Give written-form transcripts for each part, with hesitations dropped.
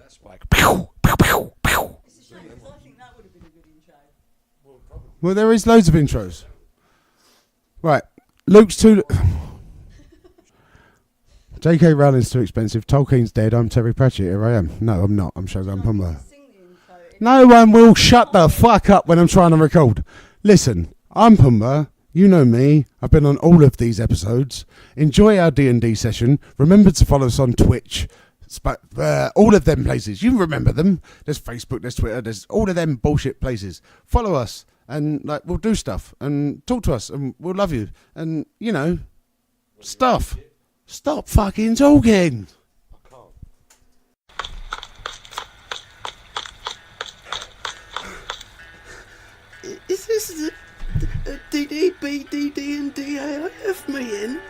That's like pew, pew, pew, pew. It's a shame because I think that would have been a good intro. Well, there is loads of intros. Right, Luke's too... J.K. Rowling's too expensive. Tolkien's dead. I'm Terry Pratchett. Here I am. No, I'm not. I'm Shogun Pumba. No one will shut the fuck up when I'm trying to record. Listen, I'm Pumba. You know me. I've been on all of these episodes. Enjoy our D&D session. Remember to follow us on Twitch. All of them places. You remember them. There's Facebook, there's Twitter, there's all of them bullshit places. Follow us and like we'll do stuff and talk to us and we'll love you. And, you know, stuff. Stop fucking talking. I can't. Is this a DDBdD&amp meeting?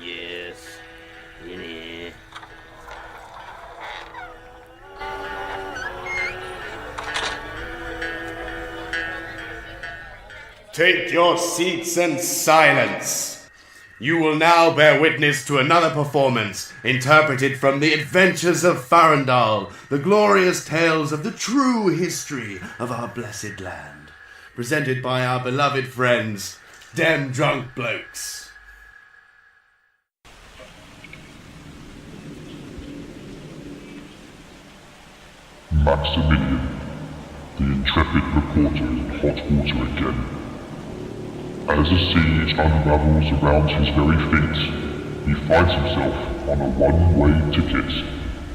Yes. Yeah. Take your seats in silence. You will now bear witness to another performance interpreted from the adventures of Farandal, the glorious tales of the true history of our blessed land, presented by our beloved friends, DemDrunkBlokes. MisDemeanor, the intrepid reporter in hot water again. As the siege unravels around his very feet, he finds himself on a one-way ticket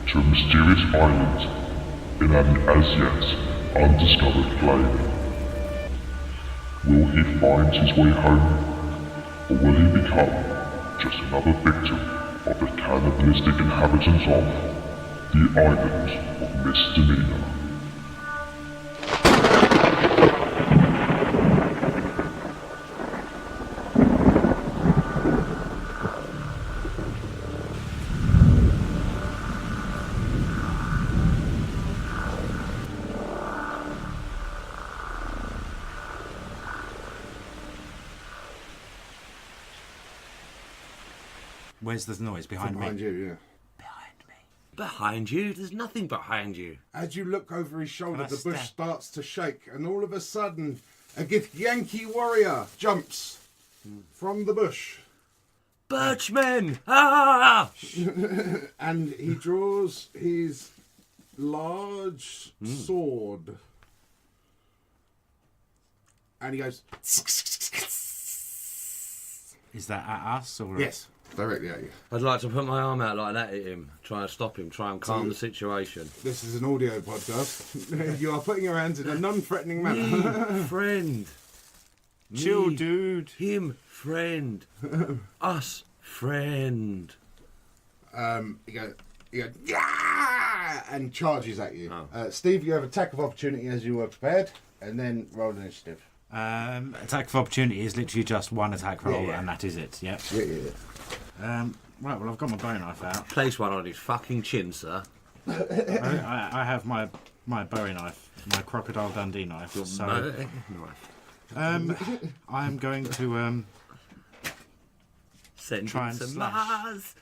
to a mysterious island in an as-yet undiscovered plane. Will he find his way home, or will he become just another victim of the cannibalistic inhabitants of the island of MisDemeanor? Where's the noise? Behind me? Behind you, yeah. Behind me. Behind you? There's nothing behind you. As you look over his shoulder, Can I the bush stand? starts to shake, and all of a sudden, a Yankee warrior jumps from the bush, Birchmen! Ah! and he draws his large sword, and he goes, Is that at us or? yes, directly at you. I'd like to put my arm out like that at him, try and stop him, try and calm the situation. This is an audio podcast. You are putting your hands in a non-threatening manner. Friend. Chill, Me. dude. Him, friend. Us, friend. He goes, yeah, and charges at you. Oh. Steve, you have attack of opportunity as you were prepared, and then roll initiative. Attack of opportunity is literally just one attack roll, Yeah. and that is it. Yep. Yeah. Right. Well, I've got my bowie knife out. Place one on his fucking chin, sir. I have my bowie knife, my Crocodile Dundee knife. So I'm going to Send Try him and some slash. Mars.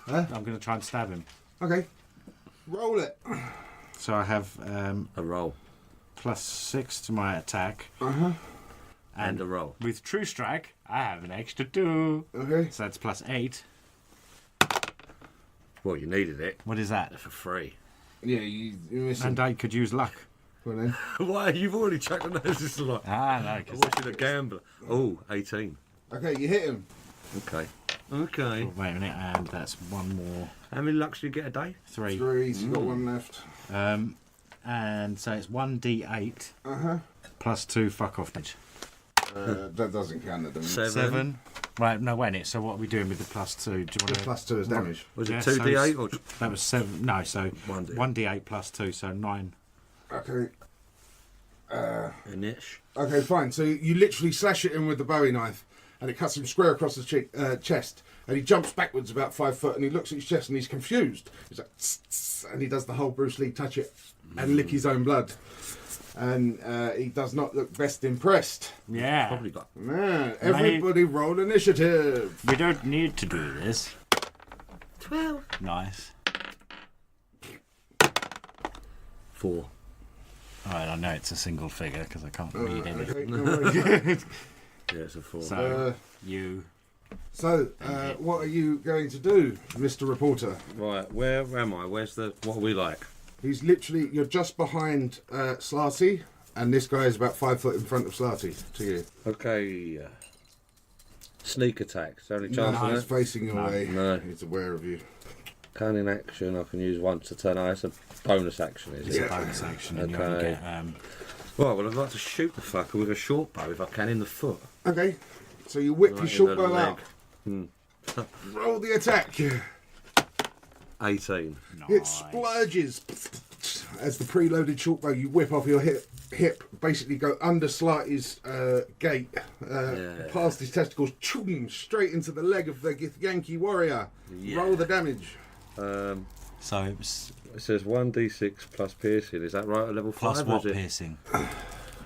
I'm going to try and stab him. Okay. Roll it. So I have A roll. +6 to my attack. And a roll. With True Strike, I have an extra 2. Okay. So that's +8. Well, you needed it. What is that? For free. Yeah, you're missing. And I could use luck. Go on then. Why? You've already chucked the noses a lot. Ah, no. I'm watching a gambler. Oh, 18. Okay, you hit him. Okay. Okay. Wait a minute, and that's one more. How many lucks do you get a day? 3. 3, so you got one left. And so it's 1d8 Uh-huh. +2 fuck off damage. That doesn't count at the minute. 7. Right, no, wait a minute. So what are we doing with the +2? Do you want The to... +2 is damage. Was it Yeah, 2d8 so or... That was 7. No, so 1d8. 1d8 +2, so 9. Okay. An itch? Okay, fine. So you literally slash it in with the bowie knife, and it cuts him square across the chest. And he jumps backwards about 5 foot, and he looks at his chest, and he's confused. He's like, tss, tss, and he does the whole Bruce Lee touch it and lick his own blood. And he does not look best impressed. Yeah. Probably got... Man, everybody roll initiative. We don't need to do this. 12. Nice. 4. Alright, I know it's a single figure because I can't read anything. Okay, no worries. Yeah, it's a 4. So, you... So, what are you going to do, Mr. Reporter? Right, where am I? What are we like? He's literally, you're just behind Slarty, and this guy is about 5 foot in front of Slarty to you. Okay. Sneak attack. Is there any No, chance of he's that? facing your way. No. He's aware of you. Cunning action I can use once a turn. Oh, it's a bonus action, is It's it? a bonus action and you only Okay. get... Right, well, I'd like to shoot the fucker with a short bow if I can in the foot. Okay, so you whip your Right, short in the bow out. leg. Roll the attack. 18. It splurges as the preloaded short bow you whip off your hip, basically go under Slarty's gate, past his testicles, choom, straight into the leg of the Githyanki warrior. Yeah. Roll the damage. So it was... It says 1d6 plus piercing. Is that right at level 5? Plus or what is it piercing?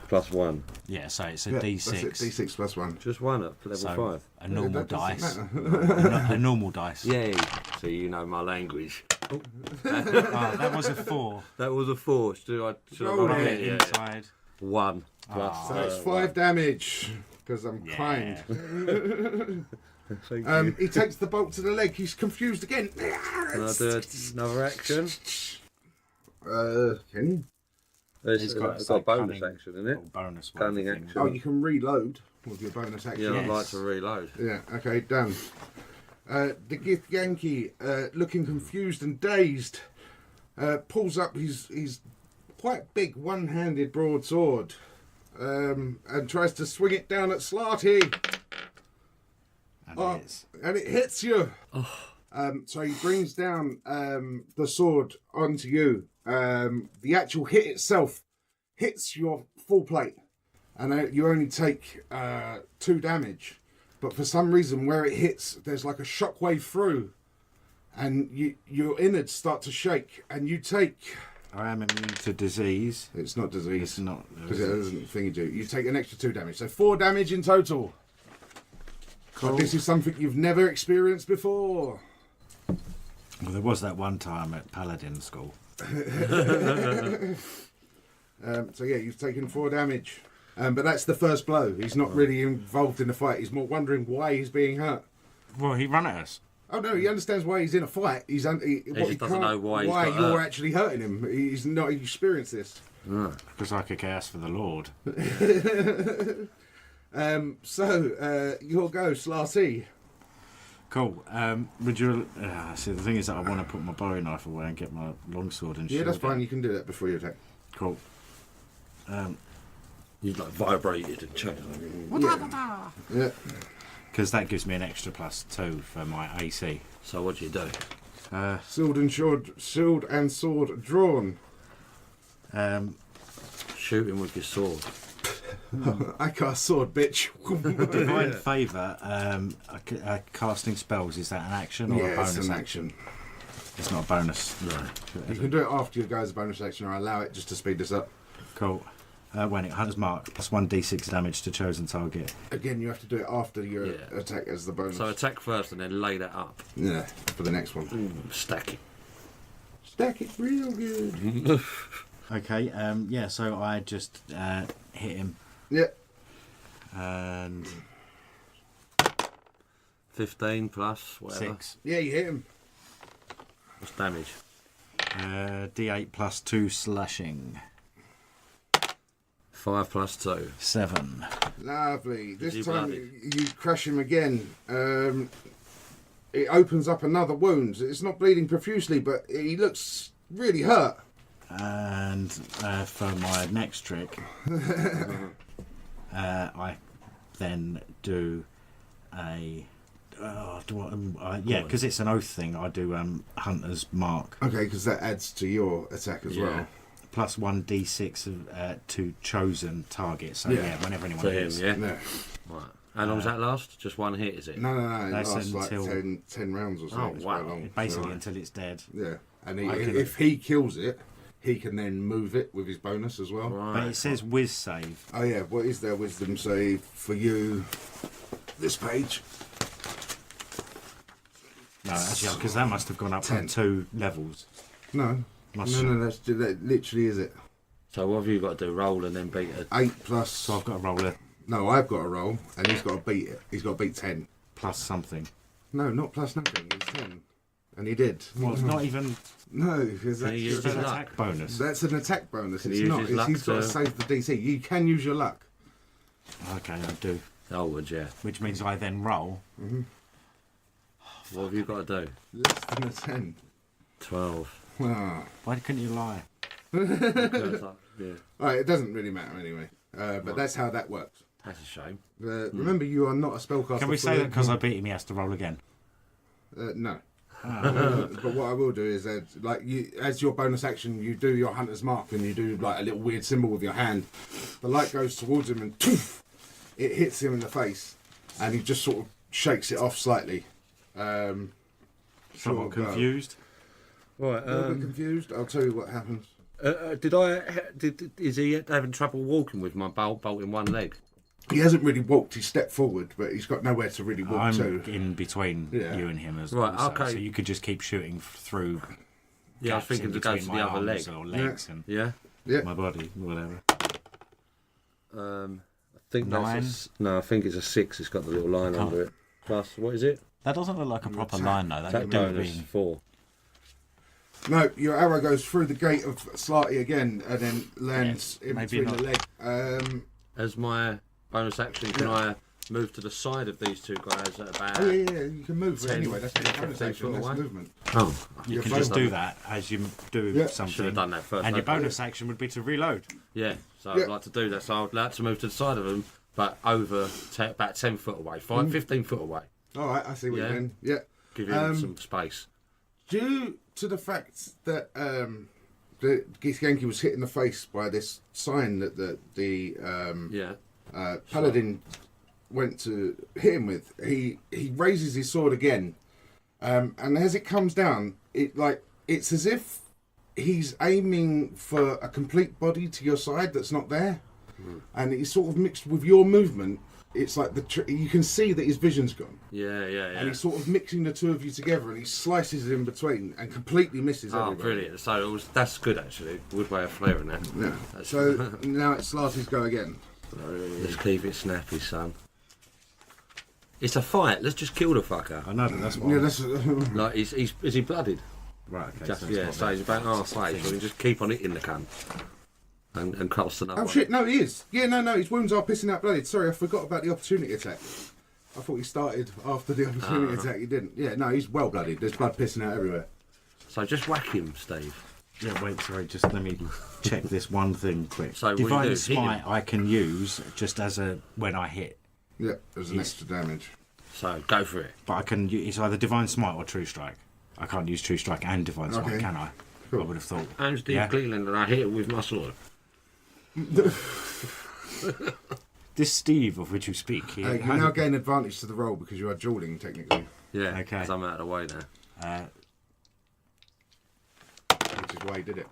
plus 1? Yeah, so it's a Yeah, D6. that's it, D6 plus 1. Just 1 at level So 5. a normal That doesn't dice. matter. A normal dice. Yay. So you know my language. Oh, that was a 4. That was a 4. Should I Roll roll it. it? Yeah, Inside. 1 plus. So it's 5 damage, because I'm Yeah. kind. Thank you. He takes the bolt to the leg. He's confused again. Can I do another action? Can you? It's got a bonus action, isn't it? Little bonus one. Cunning thing. action. Oh, you can reload with your bonus action. Yeah, I'd Yes. like to reload. Yeah, okay, done. The Githyanki, looking confused and dazed, pulls up his quite big one-handed broadsword and tries to swing it down at Slarty. And it's... And it hits you. So he brings down the sword onto you. The actual hit itself hits your full plate, and you only take 2 damage. But for some reason, where it hits, there's like a shockwave through, and your innards start to shake, and you take... I am immune to disease. It's not disease. It's not... Because it doesn't thingy do. You take an extra 2 damage. So 4 damage in total. Cool. But this is something you've never experienced before. Well, there was that one time at Paladin School. So yeah, you've taken 4 damage. But that's the first blow. He's not really involved in the fight. He's more wondering why he's being hurt. Well, he ran at us. Oh no, he understands why he's in a fight. What just doesn't can't- know why he's got you're hurt. actually hurting him. He's not experienced this. Because I could chaos for the Lord. So your go, Slarty. Cool. Would you... see, the thing is that I want to put my bowie knife away and get my longsword and Yeah, shield that's out. fine. You can do that before you attack. Cool. You've like vibrated and changed. Yeah. Because that gives me an extra +2 for my AC. So what do you do? Shield and sword drawn. Shoot him with your sword. I cast sword, bitch. Divine Favour, casting spells, is that an action or a Yeah, bonus it's an action? It's not a bonus. No. You can do it after your guy's bonus action, or allow it just to speed this up. Cool. When it Hunter's Mark, +1d6 damage to chosen target. Again, you have to do it after your attack as the bonus. So attack first and then lay that up. Yeah, for the next one. Stack it. Stack it real good. Okay, yeah, so I just hit him Yeah. and 15 plus whatever. 6. Yeah, you hit him. What's damage? D8 +2 slashing. 5 plus 2. 7. Lovely. you This time bloody- you crush him again. It opens up another wound. It's not bleeding profusely, but he looks really hurt. And for my next trick, I then do a... yeah, because it's an oath thing, I do Hunter's Mark. Okay, because that adds to your attack as well. +1d6 to chosen target. So Yeah. yeah, whenever anyone To him, hits. yeah? No, Right. How long does that last? Just one hit, is it? no. It That's lasts like until- 10 rounds or something. Oh, It's wow. quite long. Basically So, until it's dead. yeah. And I can- if he kills it, he can then move it with his bonus as well. Right. But it says whiz save. Oh yeah, what is their wisdom save for you? This page. No, actually, because that must have gone up from 10. 2 levels. No. No, that literally is it. So what have you got to do? Roll and then beat it. 8 plus. So I've got to roll it No, I've got to roll, and he's got to beat it. He's got to beat 10. plus something. No, not plus nothing. It's 10. And he did. Well, it's not even. No, because Can you use It's his an luck? attack bonus. that's an attack bonus. Can It's he use not. his luck He's got to to- save the DC. You can use your luck. Okay, I do. I would, yeah. Which means I then roll. What have you got to do? Less than a 10. 12. Ah. Why couldn't you lie? Yeah. Alright, it doesn't really matter anyway. But that's how that works. That's a shame. Remember, you are not a spellcaster. Can we say that because I beat him, he has to roll again? No. But what I will do is, like, you, as your bonus action, you do your hunter's mark and you do like a little weird symbol with your hand. The light goes towards him and poof, it hits him in the face, and he just sort of shakes it off slightly. Somewhat Sure, confused. Right. A little bit confused. I'll tell you what happens. Is he having trouble walking with my bolt in one leg? He hasn't really walked. He stepped forward, but he's got nowhere to really walk I'm to. in between Yeah. you and him as Right, well. okay. So you could just keep shooting through. Yeah, I was gaps thinking in to go between to my the other leg. arms or legs and Yeah. Yeah. my body, whatever. I think 9. I think it's a 6. It's got the little line under it. Plus, what is it? That doesn't look like a proper line though. That Attack could do with bonus being 4. No, your arrow goes through the gate of Slarty again, and then lands in maybe between the leg. As my bonus action, can I move to the side of these two guys at about... Oh yeah, you can move 10, anyway. That's not a bonus 15 action. foot That's away. movement. Oh, You Your can just bonus- do that as you do Yeah. something. should have done that first. And your Okay. bonus action would be to reload. Yeah, so Yeah. I'd like to do that. So I'd like to move to the side of them, but over about 10 foot away, 15 foot away. All right, I see what Yeah. you mean. Yeah. Give him some space. Due to the fact that the Githyanki was hit in the face by this sign that the Yeah. paladin went to hit him with, he raises his sword again, and as it comes down, it's as if he's aiming for a complete body to your side that's not there, and he's sort of mixed with your movement. It's like you can see that his vision's gone, Yeah. and he's sort of mixing the two of you together, and he slices it in between and completely misses Oh, everybody. brilliant. So that's good, actually. Good way of flaring that. Yeah. So now it's Slarty's go again. Let's keep it snappy, son. It's a fight. Let's just kill the fucker. I know that's what. Yeah, I'm- that's Like, is he blooded? right. Okay. Just, so it's yeah, not so he's about halfway, so we can just keep on hitting the cunt. And cost another oh one. shit! No, he is. Yeah, no, his wounds are pissing out blood. Sorry, I forgot about the opportunity attack. I thought he started after the opportunity attack. He didn't. Yeah, no, he's well blooded. There's blood pissing out everywhere. So just whack him, Steve. Yeah, wait, sorry, just let me check this one thing quick. So what do you Divine do? Hit Smite him? I can use just as a when I hit, Yeah, there's an extra damage. So go for it. but I can it's either Divine Smite or True Strike. I can't use True Strike and Divine Smite, Okay. can I? Cool. I would have thought. I'm Steve Yeah. Cleveland and I hit it with my sword. This Steve of which you speak, he You now gain advantage to the roll because you are dueling technically, Yeah, Okay. because I'm out of the way now. which is why he did it.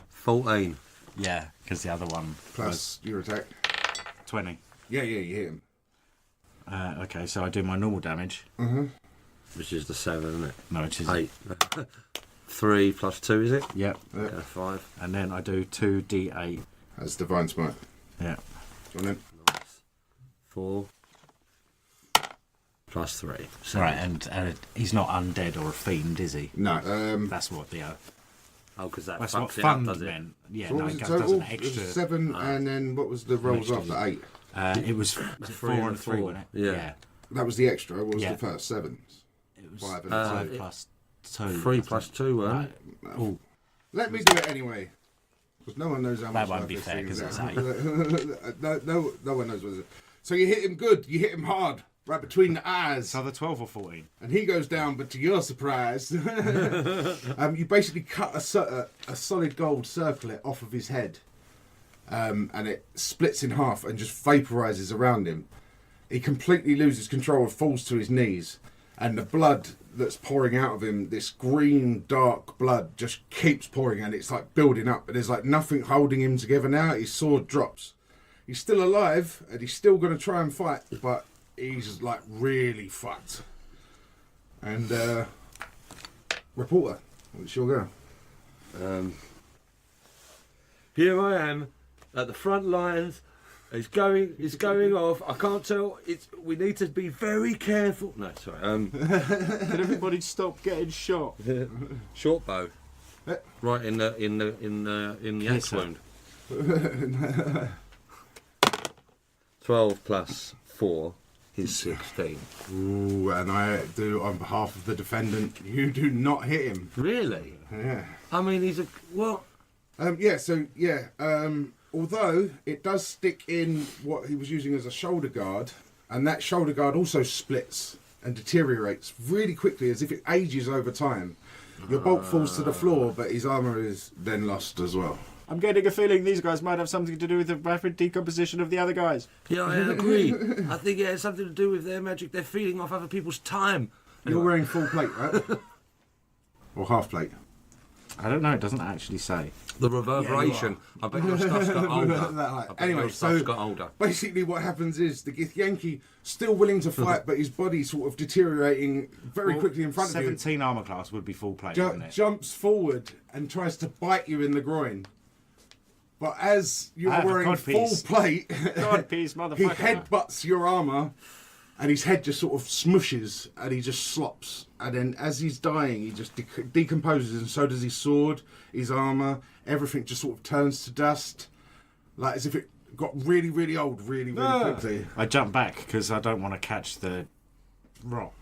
14. yeah, because the other one Plus your attack. was 20. Yeah, you hit him. Okay, so I do my normal damage. Which is the 7, isn't it? No, it is 8. 3 plus 2, is it? Yep, Yeah. 5. and then I do 2d8. That's divine smite. Yeah, Go on then. 4. Plus 3. right, and he's not undead or a fiend, is he? No. That's what the Oh, because that that's what fucks it up, fund does it? meant. Yeah, So what no, was it it does total? an It was extra. 7, and then what was the rolls extra after 8? It was 4 and 3, wasn't it? Yeah. That was the extra. What was Yeah. the first? 7s. It was 5 and 5 2. plus 2. 3 plus 2, weren't it? Oh, Let me do it anyway. Because no one knows how much won't life be this fair, thing 'cause is it's at. no one knows what it is. So you hit him good. You hit him hard. Right between the eyes. so the 12 or 14? And he goes down, but to your surprise, you basically cut a solid gold circlet off of his head. And it splits in half and just vaporizes around him. He completely loses control and falls to his knees. And the blood that's pouring out of him, this green, dark blood, just keeps pouring, and it's like building up. And there's like nothing holding him together now. His sword drops. He's still alive, and he's still going to try and fight, but he's like really fucked. And reporter, what's your go? Here I am at the front lines. It's going off. I can't tell. We need to be very careful. No, sorry. Can everybody stop getting shot? Short bow. Right in the axe wound. 12 plus 4 is 16. Ooh, and I do on behalf of the defendant. You do not hit him. Really? Yeah. I mean, he's a what? Although it does stick in what he was using as a shoulder guard, and that shoulder guard also splits and deteriorates really quickly as if it ages over time. Your bolt falls to the floor, but his armour is then lost as well. I'm getting a feeling these guys might have something to do with the rapid decomposition of the other guys. Yeah, I agree. I think it has something to do with their magic. They're feeding off other people's time. You're wearing full plate, right? Or half plate? I don't know. It doesn't actually say. The reverberation. I bet your stuff's got older. Anyway, your stuff's got older. Basically what happens is the Githyanki still willing to fight, but his body sort of deteriorating very quickly in front of you. 17 armour class would be full plate, wouldn't it? Jumps forward and tries to bite you in the groin. But as you're wearing full plate, Godpiece, he motherfucker. headbutts your armour, and his head just sort of smushes, and he just slops. And then as he's dying, he just decomposes, and so does his sword, his armour, everything just sort of turns to dust, like as if it got really, really old really, really quickly. I jump back because I don't want to catch the rock.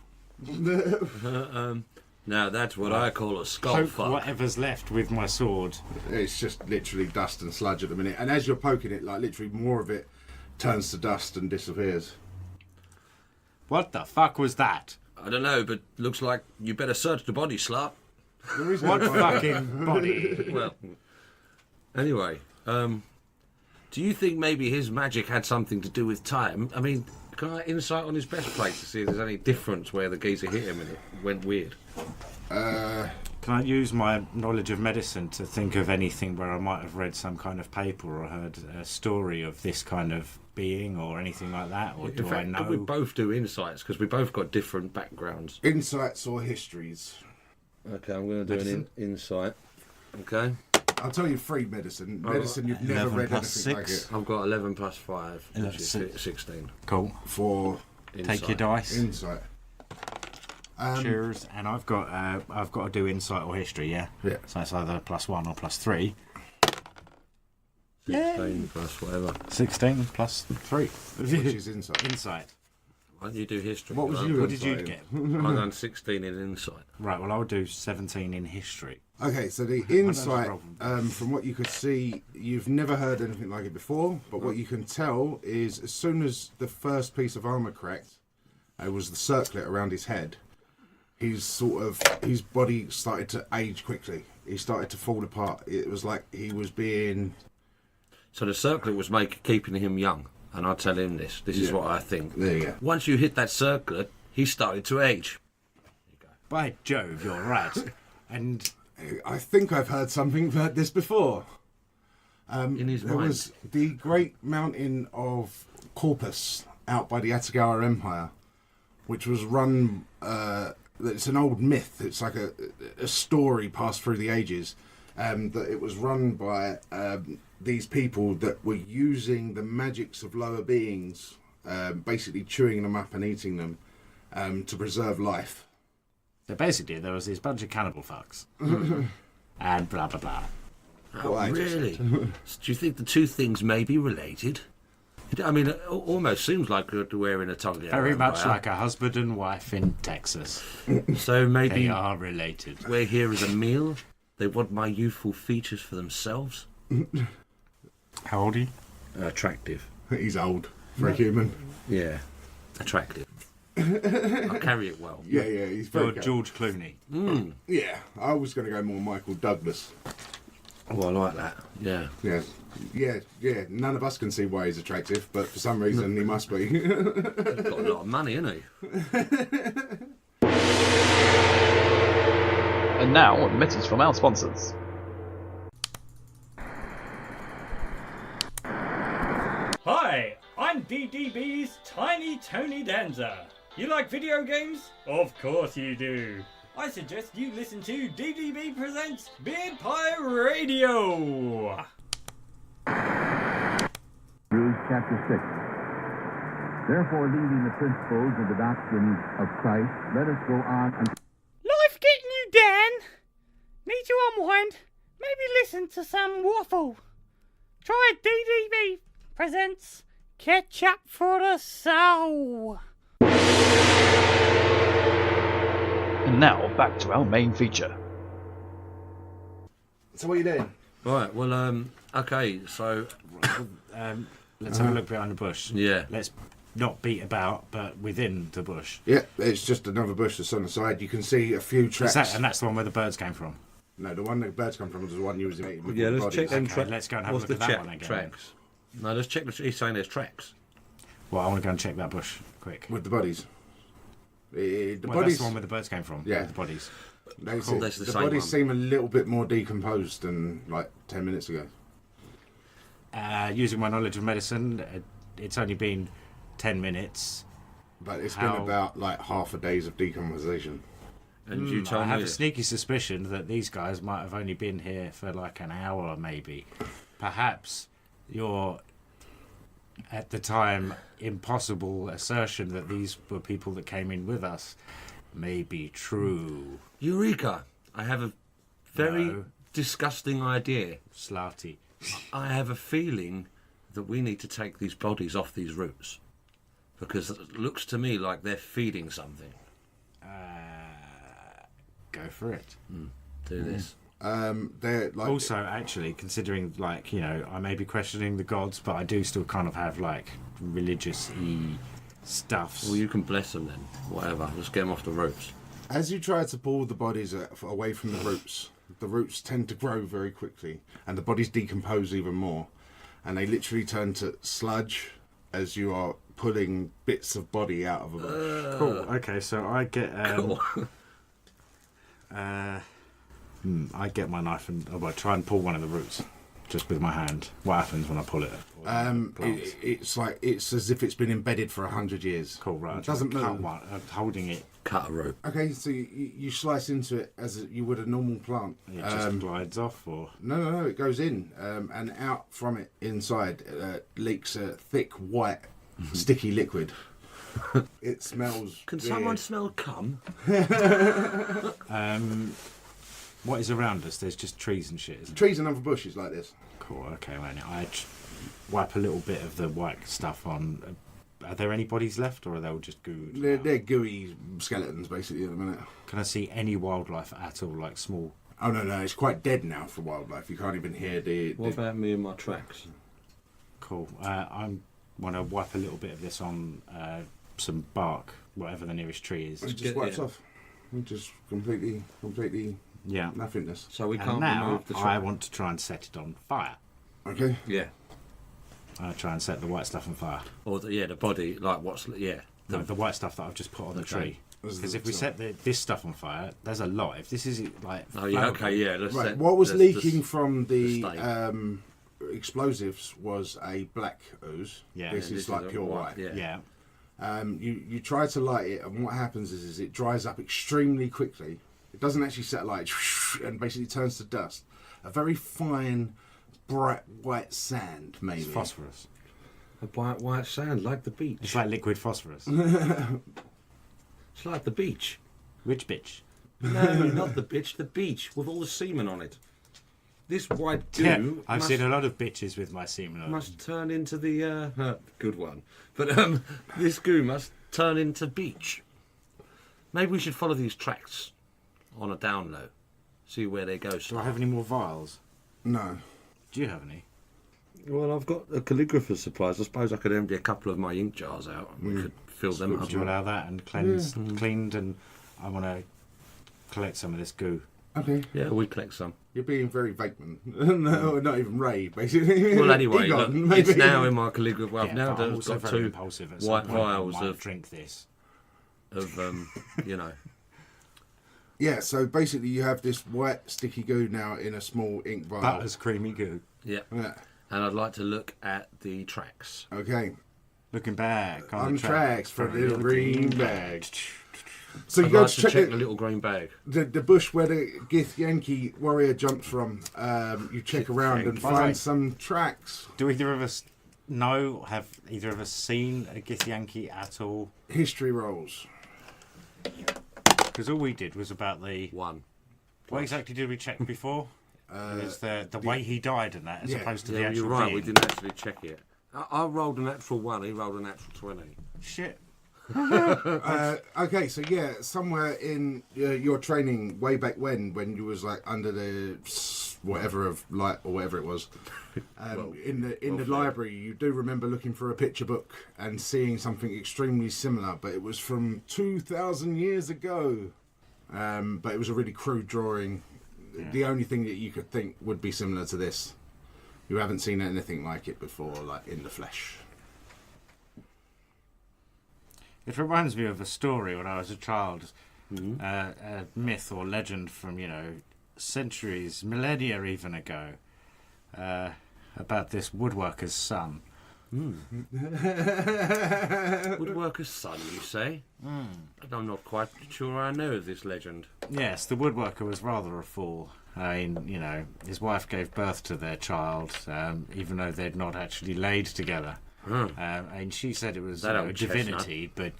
Now that's what I call a skull Poke fuck. whatever's left with my sword. It's just literally dust and sludge at the minute. And as you're poking it, like literally more of it turns to dust and disappears. What the fuck was that? I don't know, but looks like you better search the body, slut. What fucking body? Well, anyway, do you think maybe his magic had something to do with time? I mean, can I insight on his breastplate to see if there's any difference where the geezer hit him and it went weird? Can I use my knowledge of medicine to think of anything where I might have read some kind of paper or heard a story of this kind of being or anything like that? Or do I know? Could we both do insights because we both got different backgrounds? Insights or histories? Okay, I'm going to do an insight. Okay. I'll tell you free medicine. Medicine you've never read anything like it. I've got 11 plus 5, which is 16. Cool. For Insight. Take your dice. insight. Cheers. And I've got to do insight or history, yeah? Yeah. So it's either +1 or +3. 16 plus whatever. 16 plus 3. Which is insight. Insight. Why don't you do history? What was you? What did you insight? get? I've done 16 in insight. Right, well, I'll do 17 in history. Okay, so the insight, from what you could see, you've never heard anything like it before, but what you can tell is as soon as the first piece of armour cracked, it was the circlet around his head, his body started to age quickly. He started to fall apart. It was like he was being... So the circlet was keeping him young, and I'll tell him this. This is what I think. There you go. Once you hit that circlet, he started to age. By Jove, you're right. And I think I've heard something about this before. In his There mind. was the great mountain of Corpus out by the Atagawa Empire, which was run... it's an old myth. It's like a story passed through the ages. That it was run by these people that were using the magics of lower beings, basically chewing them up and eating them to preserve life. so basically, there was this bunch of cannibal fucks. And blah, blah, blah. Oh, Well, I just really? Do you think the two things may be related? I mean, it almost seems like we're in a tongue. Very much like a husband and wife in Texas. So maybe They are related. we're here as a meal. They want my youthful features for themselves. How old are you? Attractive. He's old for a human. Yeah. Attractive. I carry it well. Yeah, he's very Or good. George Clooney. Yeah, I was going to go more Michael Douglas. Oh, I like that. Yeah. Yeah. None of us can see why he's attractive, but for some reason he must be. He's got a lot of money, hasn't he? And now, a message from our sponsors. Hi, I'm DDB's Tiny Tony Danza. You like video games? Of course you do. I suggest you listen to DDB Presents Beard Pie Radio. Hebrews chapter 6. Therefore, leaving the principles of the doctrine of Christ, let us go on and... Life getting you down? Need to unwind? Maybe listen to some waffle. Try DDB Presents Ketchup for the Soul. And now, back to our main feature. So what are you doing? Right, well, okay, so... Let's have a look behind the bush. Yeah. Let's not beat about, but within the bush. Yeah, it's just another bush that's on the side. You can see a few tracks. And that's the one where the birds came from? No, the one that birds come from was the one you was eating with Yeah, the let's bodies. check them Okay, let's go and have a look at that one again. Tracks. No, let's check. He's saying there's tracks. Well, I want to go and check that bush quick. With the bodies. The Well, bodies. that's the one where the birds came from. Yeah. With the bodies. Cool, that's the the same bodies one. seem a little bit more decomposed than like 10 minutes ago. Using my knowledge of medicine, it's only been 10 minutes. But it's been about like half a day's of decomposition. And you told I have me a sneaky suspicion that these guys might have only been here for like an hour, maybe. Perhaps your, at the time, impossible assertion that these were people that came in with us may be true. Eureka! I have a very No. disgusting idea. Slarty. I have a feeling that we need to take these bodies off these roots. Because it looks to me like they're feeding something. Go for it. Do this. They're like Also, actually, considering, like, you know, I may be questioning the gods, but I do still kind of have, like, religious-y stuffs. Well, you can bless them then. Whatever. Let's get them off the roots. as you try to pull the bodies away from the roots tend to grow very quickly, and the bodies decompose even more, and they literally turn to sludge as you are pulling bits of body out of a bush. Cool. Okay, so I get Cool. I get my knife and try and pull one of the roots just with my hand. What happens when I pull it? It's as if it's been embedded for 100 years. Cool, right. It doesn't cut move. one, holding it. Cut a rope. Okay, so you slice into it as you would a normal plant. It just glides off, or No, it goes in, and out from it inside leaks a thick white sticky liquid. It smells. Can weird. someone smell cum? what is around us? There's just trees and shit. Isn't Trees and other bushes like this. Cool. Okay, man. I wipe a little bit of the white stuff on. Are there any bodies left, or are they all just goo? They're gooey skeletons, basically, at the minute. Can I see any wildlife at all, like small? Oh, no, it's quite dead now for wildlife. You can't even hear What about me and my tracks? Cool. I want to wipe a little bit of this on some bark, whatever the nearest tree is. It just wipes off. It just completely Yeah. nothingness. So we And can't now remove the track. I want to try and set it on fire. Okay. Yeah. I try and set the white stuff on fire. Or the body, like what's The white stuff that I've just put on the Okay. tree. Because if we set this stuff on fire, there's a lot. If this is like... Oh, yeah, okay, yeah. Let's Right. set What was the leaking from the stain. explosives was a black ooze. Yeah. This is like a pure white. Yeah. Yeah. You try to light it, and what happens is it dries up extremely quickly. It doesn't actually set light, and basically turns to dust. A very fine, bright white sand, maybe. It's phosphorus. A white sand, like the beach. It's like liquid phosphorus. It's like the beach. Which bitch? No, not the bitch, the beach with all the semen on it. This white goo Yeah, I've seen a lot of bitches with my semen on. must turn into the good one. But this goo must turn into beach. Maybe we should follow these tracks on a down low. See where they go. Do I have any more vials? No. Do you have any? Well, I've got a calligrapher's supplies. I suppose I could empty a couple of my ink jars out and we could fill them up. Would you allow that and cleaned, and I want to collect some of this goo. Okay. Yeah, we collect some. You're being very vagueman. No, not even Ray, basically. Well, anyway, Egon, look, it's maybe. now in my calligraphy. Well, Yeah, now but I'm I've also got very two impulsive at some white point. I vials might of drink this. you know. Yeah, so basically you have this white sticky goo now in a small ink vial. Butter's creamy goo. Yeah. Yeah. And I'd like to look at the tracks. Okay. Looking back On tracks for a little green bag. So you I'd go like to to check check the little green bag. the bush where the Githyanki warrior jumps from. You check around and find some tracks. Do either of us know? Have either of us seen a Githyanki at all? History rolls. Because all we did was about the one. What exactly did we check before? It was the way he died and that, as opposed to the actual you're right. being. We didn't actually check it. I rolled a natural 1. He rolled a natural 20. Shit. Okay, so yeah, somewhere in your training way back when you was like under the whatever of light or whatever it was, in the library, you do remember looking for a picture book and seeing something extremely similar, but it was from 2,000 years ago. But it was a really crude drawing. Yeah. The only thing that you could think would be similar to this. You haven't seen anything like it before, like in the flesh. It reminds me of a story when I was a child, a myth or legend from, centuries, millennia even ago, about this woodworker's son. Woodworker's son, you say? I'm not quite sure I know of this legend. Yes, the woodworker was rather a fool. I mean, his wife gave birth to their child, even though they'd not actually laid together. And she said it was a divinity, but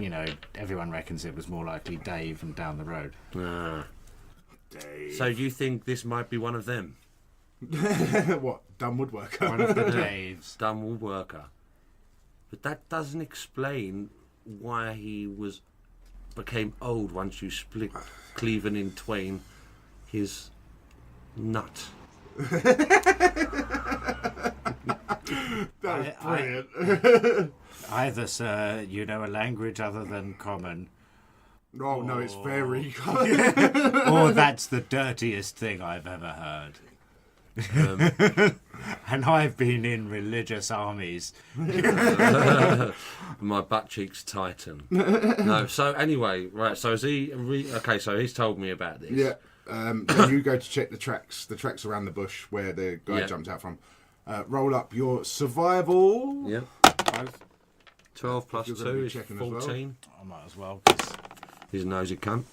everyone reckons it was more likely Dave and down the road. Dave. So you think this might be one of them? What? Dumb woodworker? One of the Daves. Dumb woodworker. But that doesn't explain why he became old once you split cleaving in twain his nut. That's brilliant. Either, sir, you know a language other than common. Oh, no, it's very or that's the dirtiest thing I've ever heard. And I've been in religious armies. My butt cheeks tighten. No, so anyway, right, so is he... okay, so he's told me about this. Yeah. Then you go to check the tracks around the bush where the guy jumped out from. Roll up your survival. Yeah. 12 plus 2 is 14. Well. I might as well. He's a nosy cunt.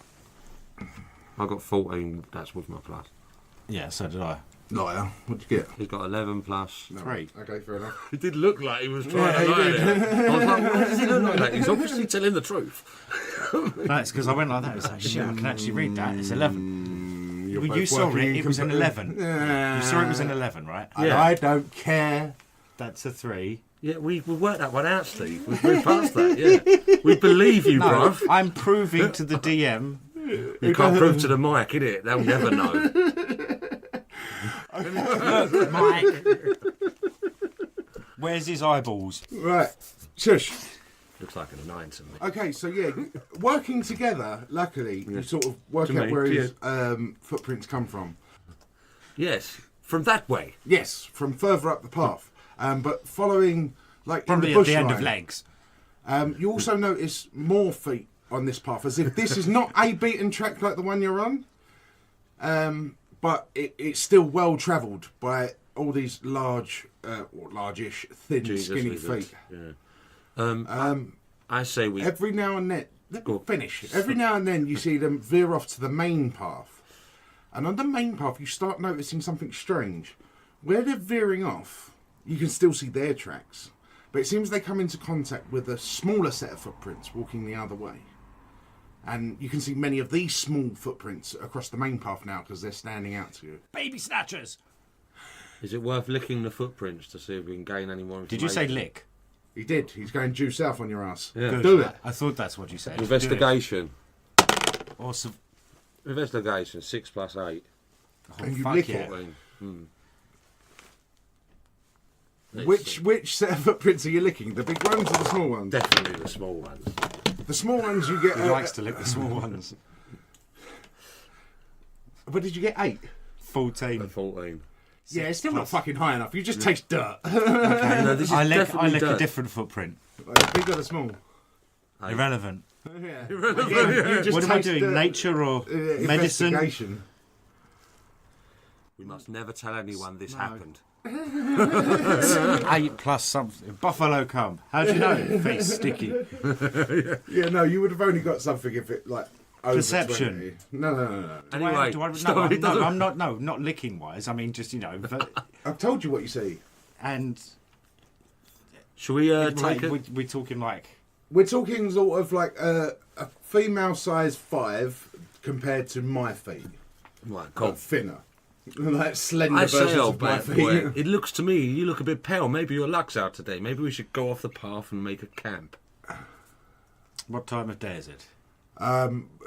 I got 14, that's with my plus. Yeah, so did I. Liar. What'd you get? He's got 11 plus 3. Okay, fair enough. He did look like he was trying to lie there. I was like, why does he look like that? He's obviously telling the truth. That's because I went like that. It's like, shit, I can actually read that. It's 11. You saw it. It was an 11. You saw it was an 11, right? Yeah. I don't care. That's a 3. Yeah, we worked that one out, Steve. We've moved past that, yeah. We believe you, bruv. I'm proving to the DM. You can't prove to the mic, innit? They'll never know. Look, Mike. Where's his eyeballs? Right. Shush. Looks like a 9 to me. Okay, so yeah, working together, luckily, you sort of work out where his footprints come from. Yes, from that way. Yes, from further up the path. But following, like, probably in the bush at the end line, of legs. You also notice more feet on this path, as if this is not a beaten track like the one you're on, but it's still well travelled by all these large, or large-ish, thin, skinny feet. Yeah. I say we... Every now and then... Finish. Every now and then you see them veer off to the main path. And on the main path you start noticing something strange. Where they're veering off, you can still see their tracks. But it seems they come into contact with a smaller set of footprints walking the other way. And you can see many of these small footprints across the main path now because they're standing out to you. Baby snatchers! Is it worth licking the footprints to see if we can gain any more information? Did you say lick? He did. He's going due south on your ass. Yeah. Do it. I thought that's what you said. Investigation. Awesome. Investigation, 6 plus 8. Oh, and you lick it. Which set of footprints are you licking? The big ones or the small ones? Definitely the small ones. The small ones you get... He likes to lick the small ones. What did you get? 8? 14. 14. Yeah, it's still not fucking high enough. You just taste dirt. Okay, no, this is I lick a different footprint. Big or the small? Irrelevant. Yeah. Irrelevant. Again, what am I doing? Nature or medicine? Investigation. We must never tell anyone this happened. 8 plus something. Buffalo cum. How do you know? Face sticky. Yeah, no, you would have only got something if it, like, over Perception. 20. No. Anyway, I'm not licking wise. I mean, just But I've told you what you see. And should we take it? We're talking like. We're talking sort of like a female size 5 compared to my feet. Right, cool. But thinner. Like slender I say, versions old of my bad feet. boy, it looks to me you look a bit pale. Maybe your luck's out today. Maybe we should go off the path and make a camp. What time of day is it?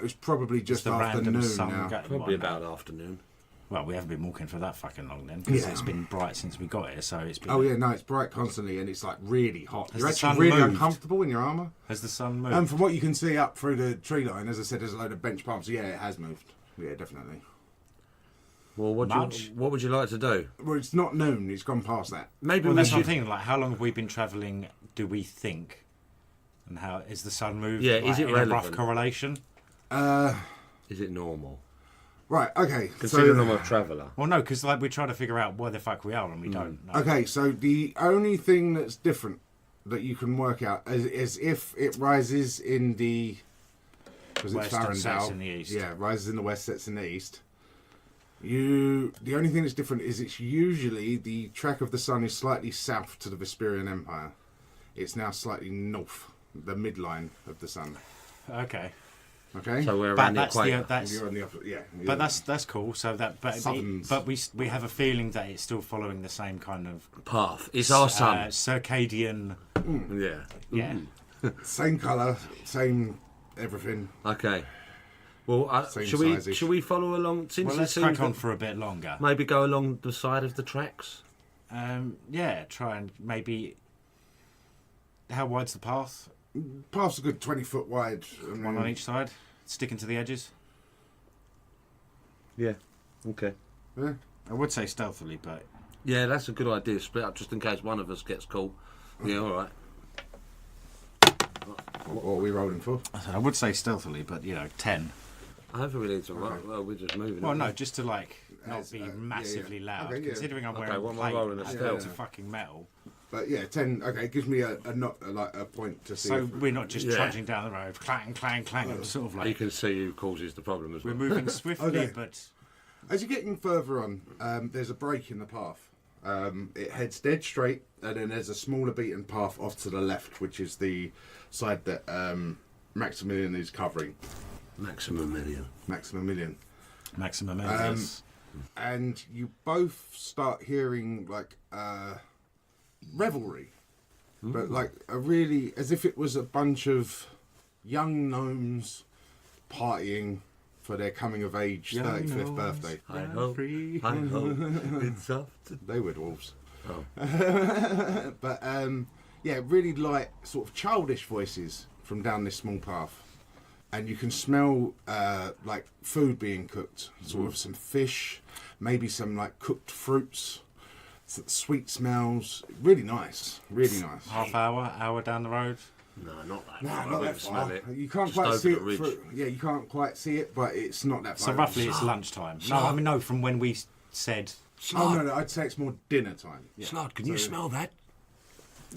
It's probably just the random afternoon sun now. Probably about afternoon. Well, we haven't been walking for that fucking long then, because Yeah. it's been bright since we got here. So it's been. Oh yeah, no, it's bright constantly, and it's like really hot. Has You're the actually sun really moved? uncomfortable in your armour. Has the sun moved? And from what you can see up through the tree line, as I said, there's a load of bench palms. Yeah, it has moved. Yeah, definitely. Well, what would you like to do? Well, it's not noon. It's gone past that. Maybe well, we that's what I'm should. thinking. Like, how long have we been travelling? Do we think? And how is the sun moved? Yeah, like, is it in a rough relevant? correlation? Is it normal? Right. Okay. Considering I'm a traveller. Well, no, because like we're trying to figure out where the fuck we are, and we don't know. Okay, so the only thing that's different that you can work out is if it rises in the because it's West and sets Farandale. in the east. Yeah, rises in the west, sets in the east. The only thing that's different is it's usually the track of the sun is slightly south to the Vesperian Empire. It's now slightly north, the midline of the sun. Okay. Okay. So we're But around the that's equator. You're on the upper, yeah. But that's cool. So that, Southerns. but we have a feeling that it's still following the same kind of path. It's our sun. Circadian. Yeah. Yeah. Same colour, same everything. Okay. Well, Same should size-ish. we follow along? Since Well, it let's seems crack on that for a bit longer. maybe go along the side of the tracks. Yeah, try and maybe. How wide's the path? Path's a good 20-foot wide. One on each side, sticking to the edges. Yeah. Okay. Yeah. I would say stealthily, but Yeah, that's a good idea. Split up just in case one of us gets caught. Yeah, all right. What are we rolling for? I would say stealthily, but 10. I don't think we need to. Well, we're just moving. Well, aren't no, we? just to not be massively loud. Okay, yeah. Considering I'm Okay, wearing what am I plate rolling and as built stealth? to fucking metal. But yeah, 10. Okay, it gives me a point to see. So if, we're not just Yeah. trudging down the road, clang, clang, clang. It's sort of You like can see who causes the problem as we're well. moving swiftly, Okay. but as you're getting further on, there's a break in the path. It heads dead straight, and then there's a smaller beaten path off to the left, which is the side that Maximilian is covering. Maximilian. maximum Um, yes. And you both start hearing like revelry, but like a really as if it was a bunch of young gnomes partying for their coming of age 35th birthday. I hope it's up to... They were dwarves. Oh. But yeah, really light, sort of childish voices from down this small path. And you can smell like food being cooked, sort of some fish, maybe some like cooked fruits, sweet smells. Really nice, really nice. Half hour down the road. No, not that No, far. not I that smell far. it. You can't Just quite over see the it. ridge. Through, yeah, you can't quite see it, but it's not that far. So roughly it's lunchtime. No, I mean no. From when we said. Oh no, I'd say it's more dinner time. Yeah. Slot, can you smell that?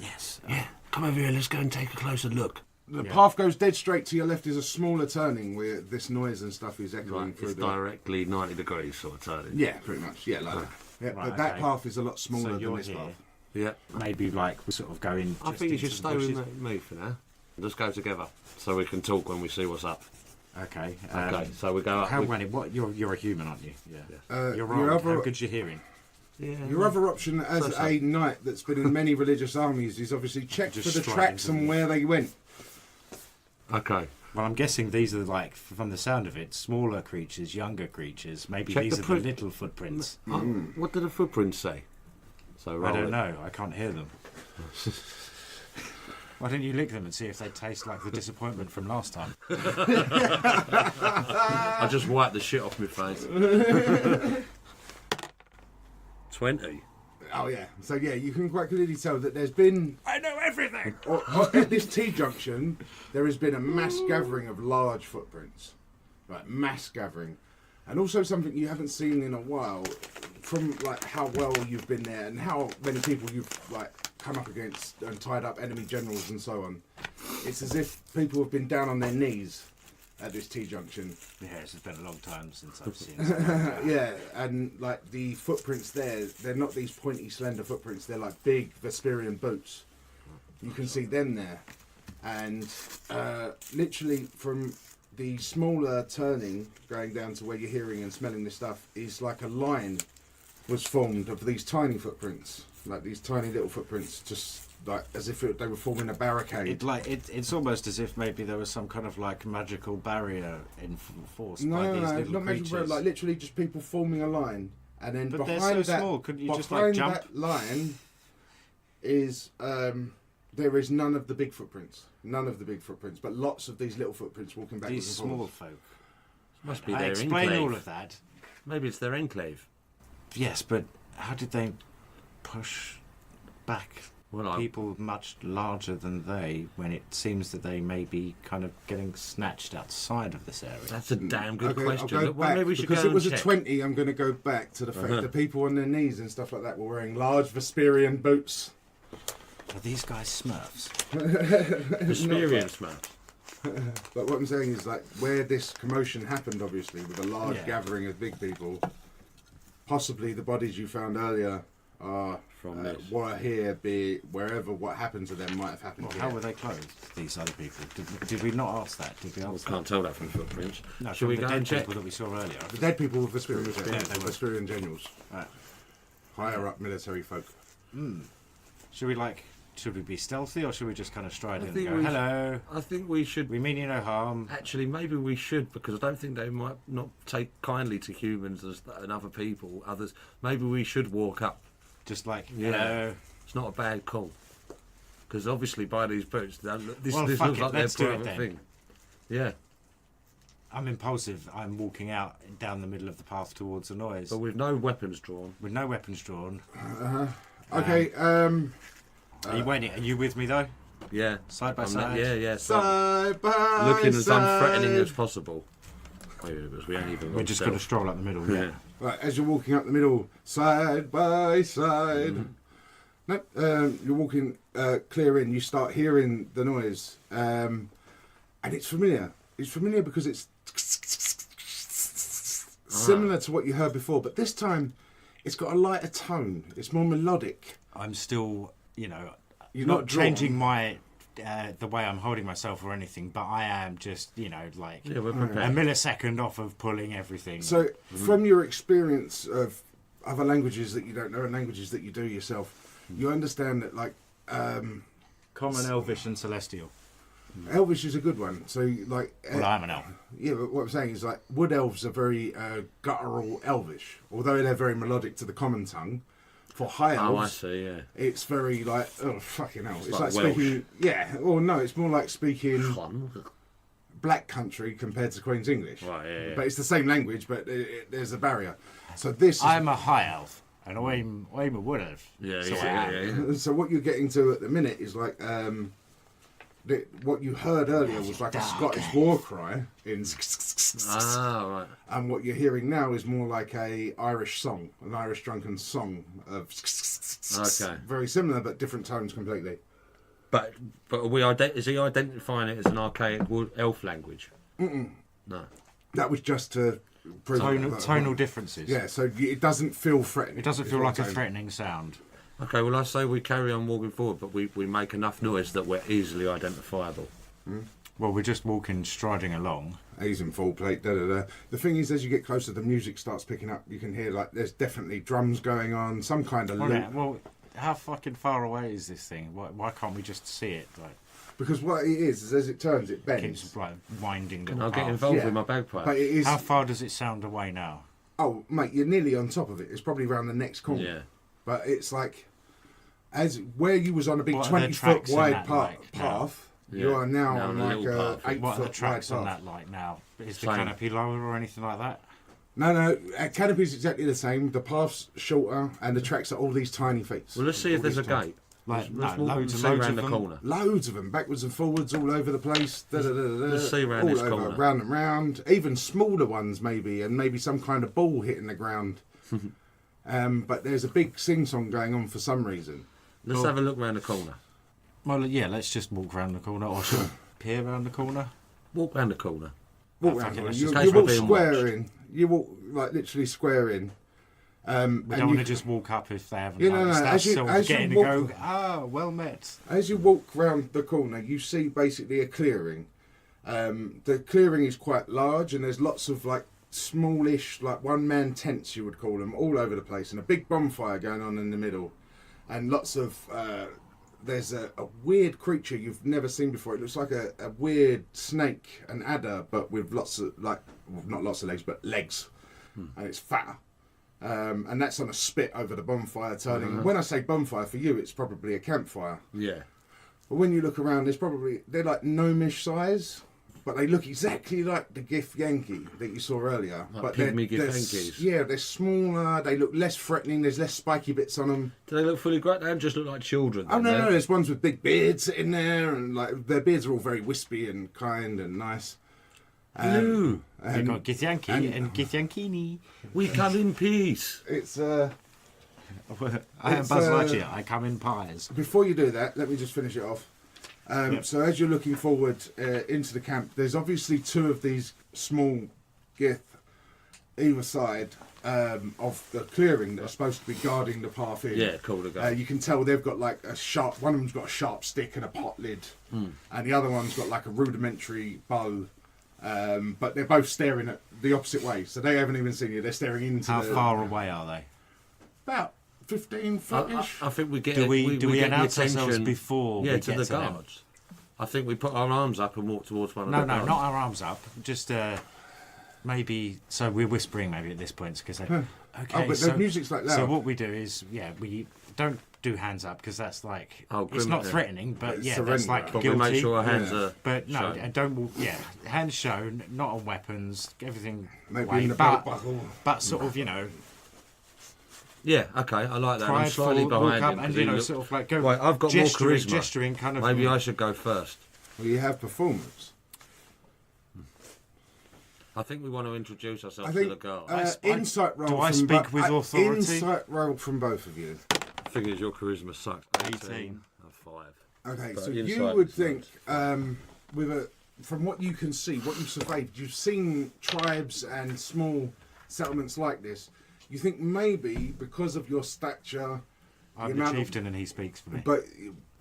Yes. Yeah. Come over here. Let's go and take a closer look. The path goes dead straight to your left. Is a smaller turning where this noise and stuff is echoing Right, through it's the. directly 90 degrees sort of turning. Yeah, pretty much. Yeah, like that. Yeah, Right, but that okay. path is a lot smaller So than you're this here. path. Yeah. Maybe like we're sort of going. I just think you into should the stay bushes. with me for now. Let's go together so we can talk when we see what's up. Okay. Okay, so we go up. How many? What? You're a human, aren't you? Yeah. You're your old. other- How good's your hearing? Yeah. Your other option as So-so. a knight that's been in many religious armies is obviously check Just for the straight tracks into and them. where they went. Okay. Well, I'm guessing these are like, from the sound of it, smaller creatures, younger creatures. Maybe Check these the are print. the little footprints. Oh, what do the footprints say? So I roll don't it. know. I can't hear them. Why don't you lick them and see if they taste like the disappointment from last time? I just wiped the shit off my face. 20. Oh yeah. So yeah, you can quite clearly tell that there's been I know everything. or at this T junction there has been a mass gathering of large footprints, like mass gathering, and also something you haven't seen in a while, from like how well you've been there and how many people you've like come up against and tied up enemy generals and so on. It's as if people have been down on their knees at this T-junction. Yeah, it's been a long time since I've seen it. Yeah, and like the footprints there, they're not these pointy, slender footprints. They're like big Vesperian boots. You can see them there. And literally from the smaller turning going down to where you're hearing and smelling this stuff is like a line was formed of these tiny footprints, like these tiny little footprints, just like as if they were forming a barricade. It's almost as if maybe there was some kind of like magical barrier enforced by these little not magical barrier, like literally just people forming a line, and then but behind they're so that, small. Couldn't you just behind like jump? that line is there is none of the big footprints, but lots of these little footprints walking back. These small folk. Must be I their explain enclave. all of that. Maybe it's their enclave. Yes, but how did they push back people much larger than they when it seems that they may be kind of getting snatched outside of this area? That's a damn good question. I'll go back, maybe we should because go it was and a check. 20. I'm going to go back to the fact that people on their knees and stuff like that were wearing large Vesperian boots. Are these guys Smurfs? Vesperian Smurfs. But what I'm saying is, like, where this commotion happened, obviously, with a large gathering of big people, possibly the bodies you found earlier are from were here, be wherever what happened to them might have happened. How were they clothed, these other people? Did we not ask that? Did we ask Can't tell that from footprints. No, Should we the go dead and check? people that we saw earlier. The dead people were Vesperian, Yeah, they were. Vesperian generals, Right. higher up military folk. Should we be stealthy or should we just kind of stride in and think go, hello? I think we should. We mean you no harm. Actually, maybe we should, because I don't think they might not take kindly to humans and other people. Others, maybe we should walk up. Just like, Yeah. hello. It's not a bad call. Because obviously, by these boots, this Well, looks fuck it, like their let's do it private then. thing. Yeah. I'm impulsive. I'm walking out down the middle of the path towards the noise. But with no weapons drawn. With no weapons drawn. Okay, Are you waiting? Are you with me though? Yeah. Side by I'm side? Yeah. Side by looking as side. unthreatening as possible. Because we ain't even We're just going to stroll up the middle. Yeah. Right, as you're walking up the middle, side by side. No, you're walking clear in. You start hearing the noise, and it's familiar. It's familiar because it's similar to what you heard before, but this time it's got a lighter tone. It's more melodic. I'm still, you're You're not not drawn. changing my the way I'm holding myself or anything, but I am just, like Yeah, we're a prepared. millisecond off of pulling everything. So, from your experience of other languages that you don't know and languages that you do yourself, you understand that, like, Common, Elvish, and Celestial. Elvish is a good one. So, like, Well, I'm an elf. yeah, but what I'm saying is, like, wood elves are very guttural Elvish, although they're very melodic to the common tongue. For high elves, Oh, I see, yeah. it's very like, oh fucking hell! It's like like Welsh. speaking, yeah. Or no, it's more like speaking Black Country compared to Queen's English. Right, yeah. But it's the same language, but there's a barrier. So this is I'm a high elf, and I'm a wood elf. Yeah, So yeah. So what you're getting to at the minute is like what you heard earlier was like a Scottish war cry in, Ah, right. and what you're hearing now is more like a Irish song, an Irish drunken song of Okay. very similar but different tones completely. But are we is he identifying it as an archaic elf language? No. That was just to prove Tonal differences. Yeah, so it doesn't feel threatening. It doesn't is feel what like a I'm saying. threatening sound. Okay, well, I say we carry on walking forward, but we make enough noise that we're easily identifiable. Well, we're just walking, striding along. A's in full plate, da da da. The thing is, as you get closer, the music starts picking up. You can hear, like, there's definitely drums going on, some kind of loop. Well, how fucking far away is this thing? Why can't we just see it? Like, Because what it is as it turns, it bends. keeps like winding. Can I the get path. involved Yeah. with my bagpipe? But it is. How far does it sound away now? Oh, mate, you're nearly on top of it. It's probably around the next corner. Yeah. But it's like, as where you was on a big What are the 20-foot tracks in wide that like now? path, Yeah. you are now Now on on a like little a path. 8-foot What are the tracks wide on path. that like now? Is the Same. canopy lower or anything like that? No, canopy's exactly the same. The path's shorter, and the tracks are all these tiny feet. Well, let's see if there's a gate. Like Let's no, walk loads and and see loads round of the them. corner. Loads of them, backwards and forwards, all over the place. Let's see round all this over, corner. round and round. Even smaller ones, maybe, and maybe some kind of ball hitting the ground. But there's a big sing-song going on for some reason. Let's have a look round the corner. Well, yeah, let's just walk round the corner, or should we peer round the corner? Walk round the corner. walk I round. think that's You just walk casual being square watched. in. You walk like literally square in. We and don't want you- to just walk up if they haven't Yeah, no, noticed. no, That's as you- sort as of you getting to walk- go, well met. As you walk round the corner, you see basically a clearing. The clearing is quite large, and there's lots of like smallish, like one-man tents, you would call them, all over the place, and a big bonfire going on in the middle, and lots of. There's a weird creature you've never seen before. It looks like a weird snake, an adder, but with lots of not lots of legs, but legs, and it's fatter. And that's on a spit over the bonfire turning. When I say bonfire, for you, it's probably a campfire. Yeah. But when you look around, they're like gnomish size, but they look exactly like the Gif Yankee that you saw earlier. Like but pygmy Gif-Yankees. Yeah, they're smaller, they look less threatening, there's less spiky bits on them. Do they look fully grown? They don't just look like children. Oh, no, then, no, there's ones with big beards sitting there, and like their beards are all very wispy and kind and nice. Blue. We've got Githyanki and Githyankini. We come in peace. It's I am Buzz Lightyear. I come in pies. Before you do that, let me just finish it off. So as you're looking forward into the camp, there's obviously two of these small Gith either side of the clearing that are supposed to be guarding the path in. Yeah, cool to go. You can tell they've got like a sharp. One of them's got a sharp stick and a pot lid, and the other one's got like a rudimentary bow. But they're both staring at the opposite way, so they haven't even seen you. They're staring into. How far away are they? About 15 foot-ish. I think we get. Do we get the announce ourselves attention- before Yeah, we to get the to them? guards. I think we put our arms up and walk towards one of No, the no, guards. not our arms up. Just maybe. So we're whispering maybe at this point because okay. Oh, but so, the music's like loud. So what we do is we don't do hands up because that's like it's not threatening, but It's yeah, surrender. that's like But guilty. we make sure our hands are. But no, shown. and don't. Yeah, hands shown, not on weapons. Everything Maybe away, in the but belt buckle. but sort of Yeah, okay, I like that. I'm prideful, slightly walk behind up him. 'cause and he looked- sort of like go. Right, I've got more gesturing, charisma. gesturing kind of. Maybe I should go first. Well, you have performance. I think we want to introduce ourselves I to think the guards. insight roll. do I from speak with authority? Insight roll from both of you. Figures your charisma sucks. 18. 5. Okay, But so you insight would is think, from what you can see, what you've surveyed, you've seen tribes and small settlements like this. You think maybe because of your stature, I'm the the amount of- chieftain and he speaks for me. but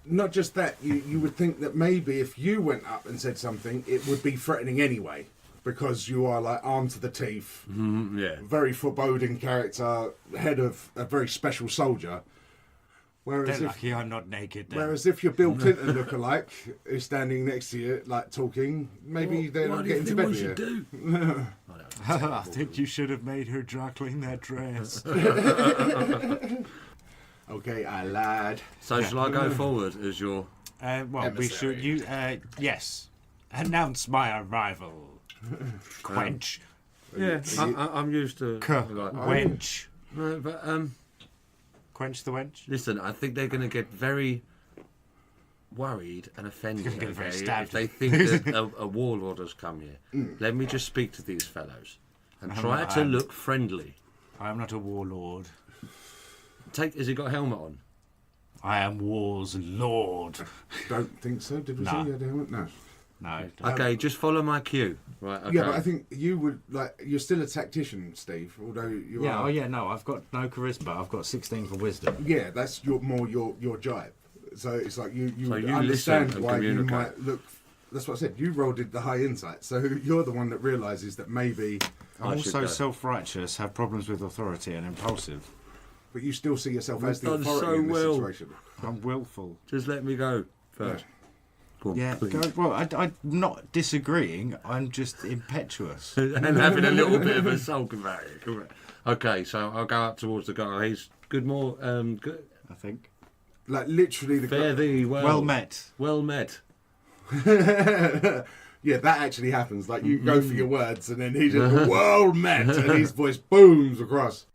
not just that, you would think that maybe if you went up and said something, it would be threatening anyway, because you are like armed to the teeth, Yeah. very foreboding character, head of a very special soldier. They're Whereas if, lucky I'm not naked. Then. whereas if your Bill Clinton lookalike is standing next to you, like talking, maybe they're not getting to bed with you. Do? I think you should have made her dry clean that dress. Okay, I lied. So shall I go forward as your... Well, we should. Yes. Announce my arrival. Quench. Yeah, I'm used to... Wench. No, but, Quench the wench. listen, I think they're going to get very worried and offended Gonna get very okay, stabbed. if they think that a warlord has come here. Let me just speak to these fellows and try to look friendly. I am not a warlord. Has he got a helmet on? I am war's lord. Don't think so. Did we No. see you had a helmet? No. No. Okay, just follow my cue. Right, okay. Yeah, but I think you would you're still a tactician, Steve. Although you Yeah. are. Oh yeah. No, I've got no charisma. I've got 16 for wisdom. Yeah, that's your jibe. So it's like you So would you understand listen and why you communicate. might look. That's what I said. You rolled the high insight, so you're the one that realizes that maybe. I'm I should also go. self-righteous, have problems with authority, and impulsive. But you still see yourself as the done authority so in this well. situation. I'm willful. Just let me go first. Go on, Yeah. please. Go, well, I'm not disagreeing. I'm just impetuous. And having a little bit of a sulk about it. Correct. Okay, so I'll go up towards the guy. He's good, more good. I think. Like literally the. Fare thee well. Well met. Well met. Yeah, that actually happens. Like you go for your words, and then he just well met, and his voice booms across.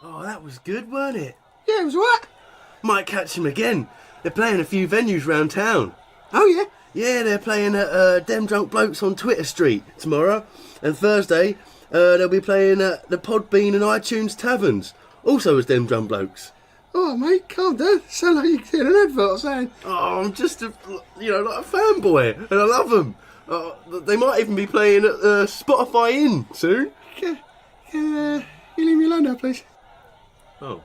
Oh, that was good, weren't it? Yeah, it was what? Might catch him again. They're playing a few venues round town. Oh, yeah? Yeah, they're playing at DemDrunkBlokes on Twitter Street tomorrow. And Thursday, they'll be playing at the Podbean and iTunes Taverns. Also as DemDrunkBlokes. Oh, mate, calm down. Sound like you're getting an advert saying. Oh, I'm just like a fanboy, and I love them. They might even be playing at Spotify In soon. Can you leave me alone now, please? Oh.